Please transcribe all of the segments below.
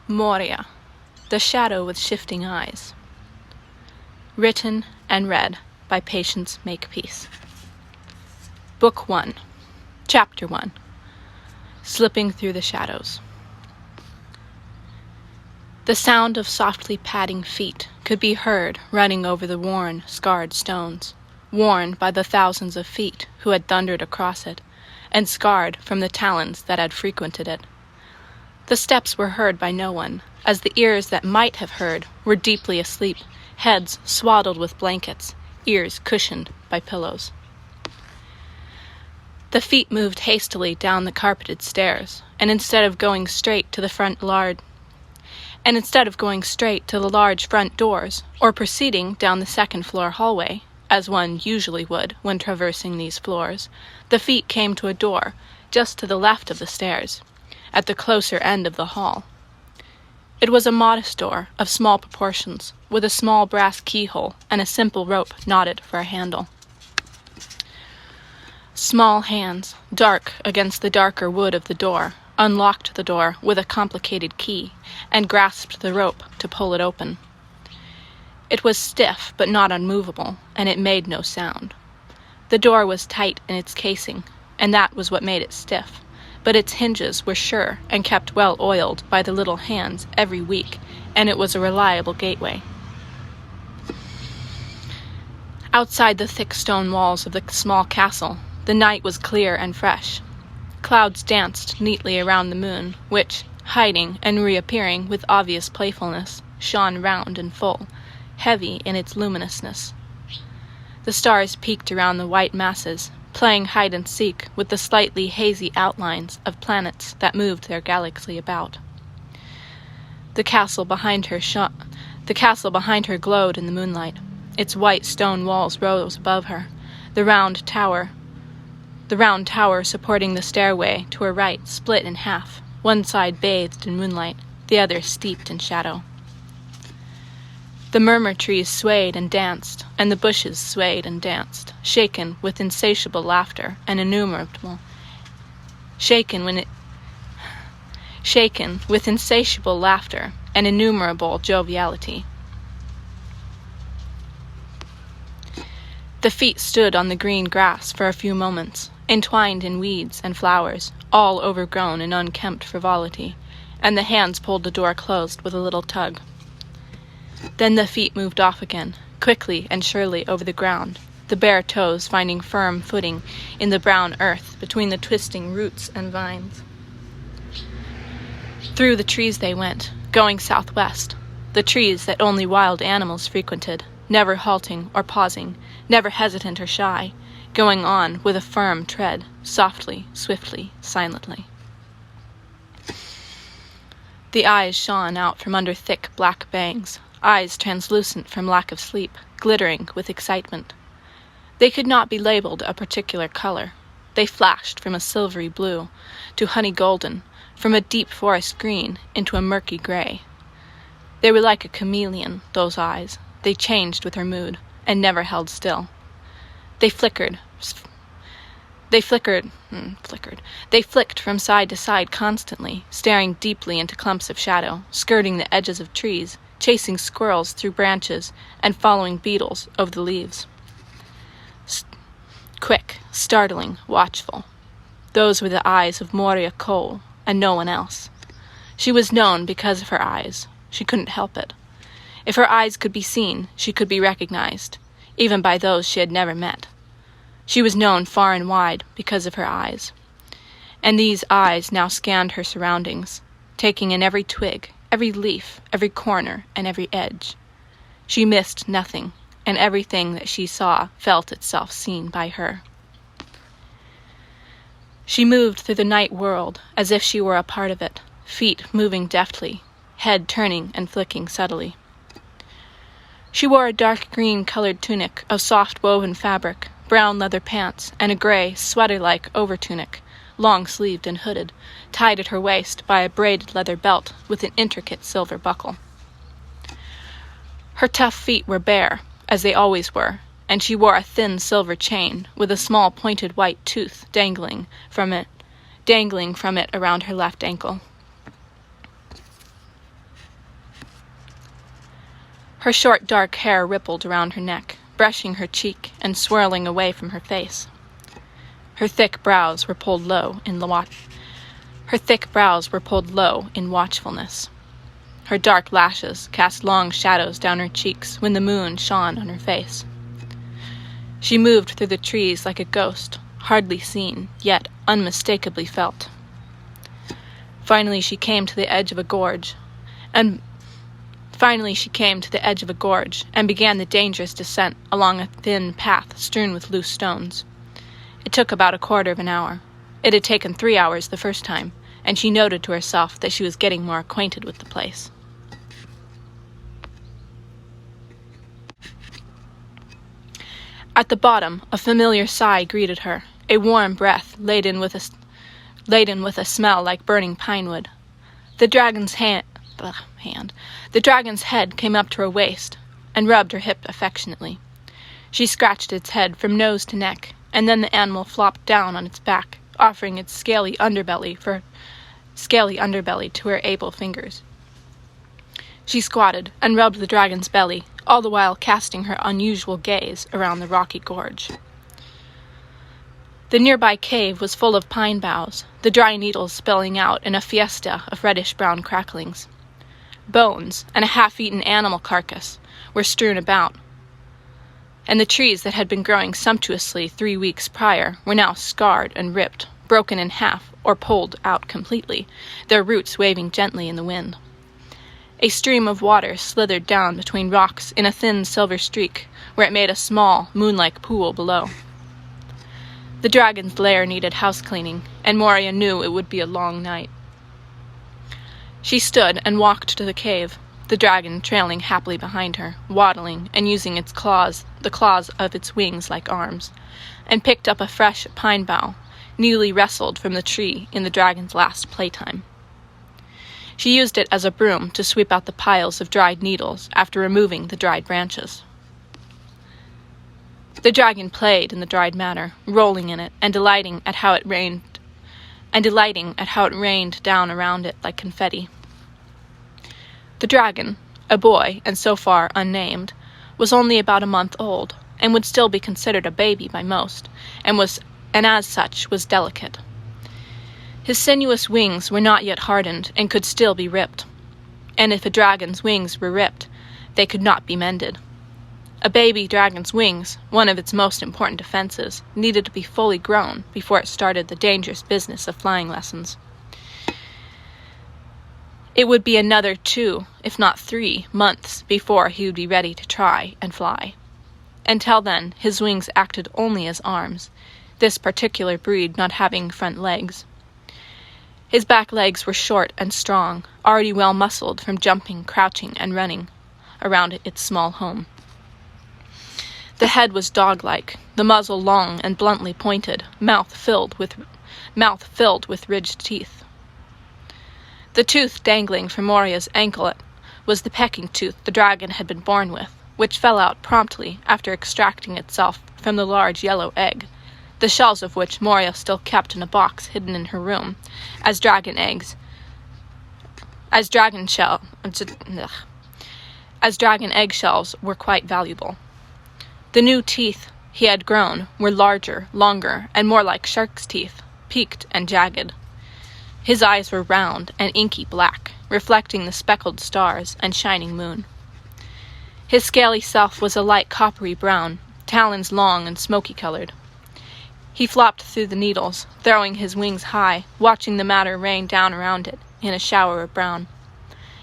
Moriya, The Shadow with Shifting Eyes. Written and read by Patience MakePeace. Book 1, Chapter 1, Slipping Through the Shadows. The sound of softly padding feet could be heard running over the worn, scarred stones, worn by the thousands of feet who had thundered across it, and scarred from the talons that had frequented it. The steps were heard by no one, as the ears that might have heard were deeply asleep, heads swaddled with blankets, ears cushioned by pillows. The feet moved hastily down the carpeted stairs, and instead of going straight to the large front doors, or proceeding down the second-floor hallway, as one usually would when traversing these floors, the feet came to a door just to the left of the stairs, at the closer end of the hall. It was a modest door of small proportions, with a small brass keyhole and a simple rope knotted for a handle. Small hands, dark against the darker wood of the door, unlocked the door with a complicated key and grasped the rope to pull it open. It was stiff but not unmovable, and it made no sound. The door was tight in its casing, and that was what made it stiff, but its hinges were sure and kept well oiled by the little hands every week, and it was a reliable gateway. Outside the thick stone walls of the small castle, the night was clear and fresh. Clouds danced neatly around the moon, which, hiding and reappearing with obvious playfulness, shone round and full, heavy in its luminousness. The stars peeked around the white masses, playing hide-and-seek with the slightly hazy outlines of planets that moved their galaxy about. The castle behind her glowed in the moonlight. Its white stone walls rose above her. The round tower supporting the stairway to her right split in half, one side bathed in moonlight, the other steeped in shadow. The murmur trees swayed and danced, and the bushes swayed and danced, shaken with insatiable laughter and innumerable joviality. The feet stood on the green grass for a few moments, entwined in weeds and flowers, all overgrown in unkempt frivolity, and the hands pulled the door closed with a little tug. Then the feet moved off again, quickly and surely over the ground, the bare toes finding firm footing in the brown earth between the twisting roots and vines. Through the trees they went, going southwest, the trees that only wild animals frequented, never halting or pausing, never hesitant or shy, going on with a firm tread, softly, swiftly, silently. The eyes shone out from under thick black bangs, eyes translucent from lack of sleep, glittering with excitement. They could not be labeled a particular color. They flashed from a silvery blue to honey golden, from a deep forest green into a murky gray. They were like a chameleon, those eyes. They changed with her mood, and never held still. They flicked from side to side constantly, staring deeply into clumps of shadow, skirting the edges of trees, chasing squirrels through branches, and following beetles over the leaves. Quick, startling, watchful. Those were the eyes of Moriya Cole, and no one else. She was known because of her eyes. She couldn't help it. If her eyes could be seen, she could be recognized, even by those she had never met. She was known far and wide because of her eyes. And these eyes now scanned her surroundings, taking in every twig, every leaf, every corner, and every edge. She missed nothing, and everything that she saw felt itself seen by her. She moved through the night world as if she were a part of it, feet moving deftly, head turning and flicking subtly. She wore a dark green-colored tunic of soft woven fabric, brown leather pants, and a gray, sweater-like overtunic, long-sleeved and hooded, tied at her waist by a braided leather belt with an intricate silver buckle. Her tough feet were bare, as they always were, and she wore a thin silver chain with a small pointed white tooth dangling from it around her left ankle. Her short dark hair rippled around her neck, brushing her cheek and swirling away from her face. Her thick brows were pulled low in watchfulness. Her dark lashes cast long shadows down her cheeks when the moon shone on her face. She moved through the trees like a ghost, hardly seen, yet unmistakably felt. Finally she came to the edge of a gorge, and began the dangerous descent along a thin path strewn with loose stones. It took about a quarter of an hour. It had taken 3 hours the first time, and she noted to herself that she was getting more acquainted with the place. At the bottom, a familiar sigh greeted her, a warm breath laden with a smell like burning pine wood. The dragon's The dragon's head came up to her waist and rubbed her hip affectionately. She scratched its head from nose to neck, and then the animal flopped down on its back, offering its scaly underbelly to her able fingers. She squatted and rubbed the dragon's belly, all the while casting her unusual gaze around the rocky gorge. The nearby cave was full of pine boughs, the dry needles spilling out in a fiesta of reddish-brown cracklings. Bones and a half-eaten animal carcass were strewn about, and the trees that had been growing sumptuously 3 weeks prior were now scarred and ripped, broken in half, or pulled out completely, their roots waving gently in the wind. A stream of water slithered down between rocks in a thin silver streak, where it made a small, moon-like pool below. The dragon's lair needed house-cleaning, and Moriya knew it would be a long night. She stood and walked to the cave, the dragon trailing happily behind her, waddling and using the claws of its wings like arms, and picked up a fresh pine bough, newly wrestled from the tree in the dragon's last playtime. She used it as a broom to sweep out the piles of dried needles after removing the dried branches. The dragon played in the dried matter, rolling in it and delighting at how it rained down around it like confetti. The dragon, a boy and so far unnamed, was only about a month old, and would still be considered a baby by most, and as such was delicate. His sinuous wings were not yet hardened and could still be ripped, and if a dragon's wings were ripped, they could not be mended. A baby dragon's wings, one of its most important defenses, needed to be fully grown before it started the dangerous business of flying lessons. It would be another 2, if not 3, months before he would be ready to try and fly. Until then, his wings acted only as arms, this particular breed not having front legs. His back legs were short and strong, already well muscled from jumping, crouching, and running around its small home. The head was dog-like, the muzzle long and bluntly pointed, mouth filled with ridged teeth. The tooth dangling from Moriya's anklet was the pecking tooth the dragon had been born with, which fell out promptly after extracting itself from the large yellow egg, the shells of which Moriya still kept in a box hidden in her room, as dragon eggshells were quite valuable. The new teeth he had grown were larger, longer, and more like shark's teeth, peaked and jagged. His eyes were round and inky black, reflecting the speckled stars and shining moon. His scaly self was a light coppery brown, talons long and smoky-colored. He flopped through the needles, throwing his wings high, watching the matter rain down around it in a shower of brown.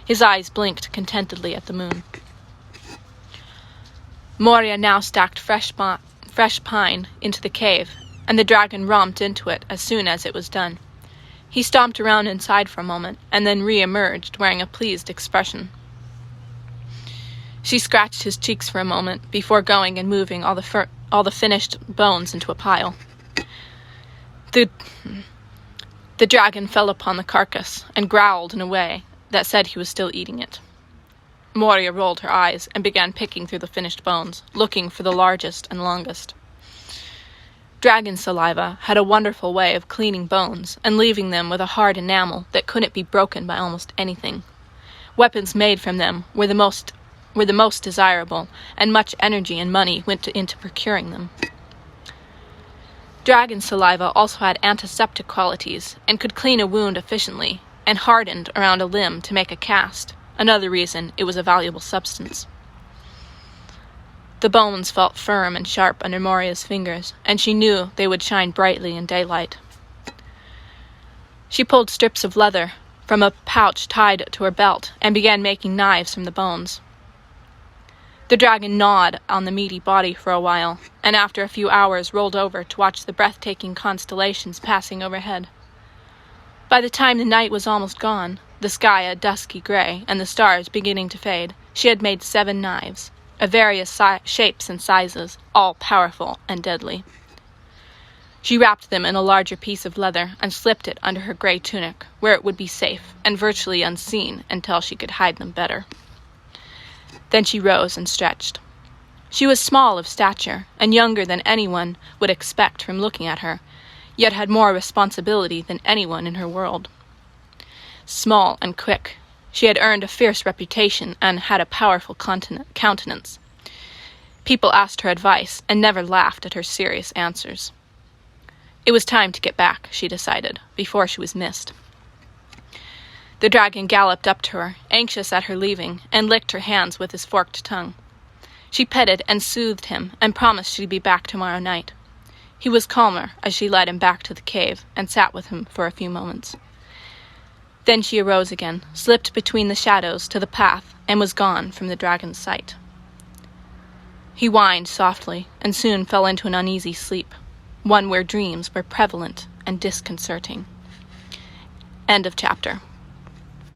His eyes blinked contentedly at the moon. Moriya now stacked fresh pine into the cave, and the dragon romped into it as soon as it was done. He stomped around inside for a moment, and then re-emerged wearing a pleased expression. She scratched his cheeks for a moment before going and moving all the finished bones into a pile. The dragon fell upon the carcass and growled in a way that said he was still eating it. Moriya rolled her eyes and began picking through the finished bones, looking for the largest and longest. Dragon saliva had a wonderful way of cleaning bones and leaving them with a hard enamel that couldn't be broken by almost anything. Weapons made from them were the most were the most desirable, and much energy and money went into procuring them. Dragon saliva also had antiseptic qualities and could clean a wound efficiently, and hardened around a limb to make a cast, another reason it was a valuable substance. The bones felt firm and sharp under Moriya's fingers, and she knew they would shine brightly in daylight. She pulled strips of leather from a pouch tied to her belt and began making knives from the bones. The dragon gnawed on the meaty body for a while, and after a few hours rolled over to watch the breathtaking constellations passing overhead. By the time the night was almost gone, the sky a dusky gray and the stars beginning to fade, she had made 7 knives, of various shapes and sizes, all powerful and deadly. She wrapped them in a larger piece of leather and slipped it under her gray tunic, where it would be safe and virtually unseen until she could hide them better. Then she rose and stretched. She was small of stature and younger than anyone would expect from looking at her, yet had more responsibility than anyone in her world. Small and quick, she had earned a fierce reputation and had a powerful countenance. People asked her advice and never laughed at her serious answers. It was time to get back, she decided, before she was missed. The dragon galloped up to her, anxious at her leaving, and licked her hands with his forked tongue. She petted and soothed him and promised she'd be back tomorrow night. He was calmer as she led him back to the cave and sat with him for a few moments. Then she arose again, slipped between the shadows to the path, and was gone from the dragon's sight. He whined softly and soon fell into an uneasy sleep, one where dreams were prevalent and disconcerting. End of chapter.